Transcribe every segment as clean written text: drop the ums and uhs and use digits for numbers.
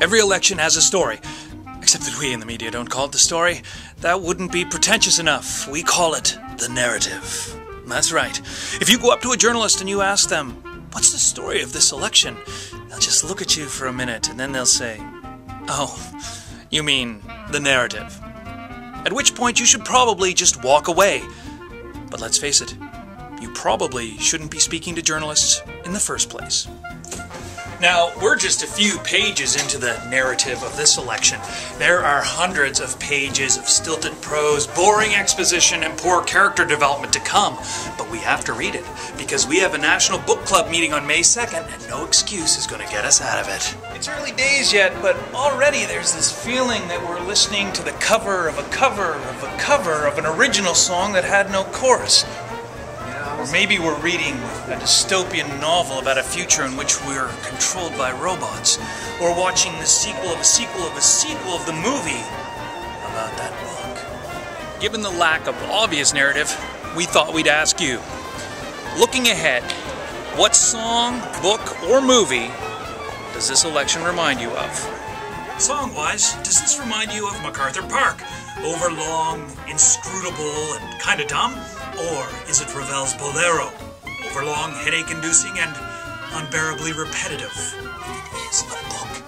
Every election has a story. Except that we in the media don't call it the story. That wouldn't be pretentious enough. We call it the narrative. That's right. If you go up to a journalist and you ask them, "What's the story of this election?" they'll just look at you for a minute and then they'll say, "Oh, you mean the narrative." At which point you should probably just walk away. But let's face it, you probably shouldn't be speaking to journalists in the first place. Now, we're just a few pages into the narrative of this election. There are hundreds of pages of stilted prose, boring exposition, and poor character development to come. But we have to read it, because we have a National Book Club meeting on May 2nd, and no excuse is going to get us out of it. It's early days yet, but already there's this feeling that we're listening to the cover of a cover of a cover of an original song that had no chorus. Or maybe we're reading a dystopian novel about a future in which we're controlled by robots. Or watching the sequel of a sequel of a sequel of the movie about that book. Given the lack of obvious narrative, we thought we'd ask you, looking ahead, what song, book, or movie does this election remind you of? Song-wise, does this remind you of MacArthur Park? Overlong, inscrutable, and kinda dumb? Or is it Ravel's Bolero? Overlong, headache-inducing, and unbearably repetitive. If it is a book,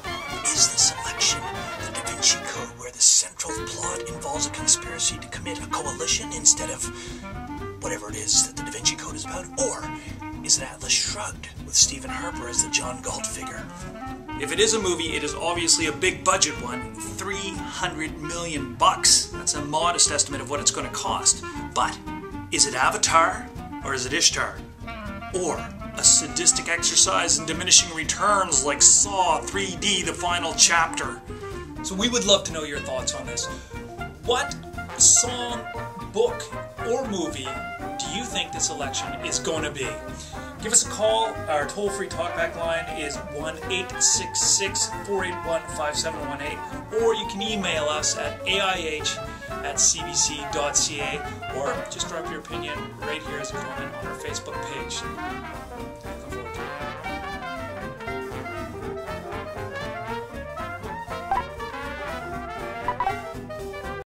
is this election the Da Vinci Code, where the central plot involves a conspiracy to commit a coalition instead of whatever it is that the Da Vinci Code is about? Or is it Atlas Shrugged, with Stephen Harper as the John Galt figure? If it is a movie, it is obviously a big budget one, $300 million. That's a modest estimate of what it's going to cost. But is it Avatar, or is it Ishtar? Or a sadistic exercise in diminishing returns like Saw 3D, the final chapter? So we would love to know your thoughts on this. What song, book, or movie do you think this election is going to be? Give us a call. Our toll-free talkback line is 1-866-481-5718, or you can email us at aih@cbc.ca, or just drop your opinion right here as a comment on our Facebook page. Looking forward to it.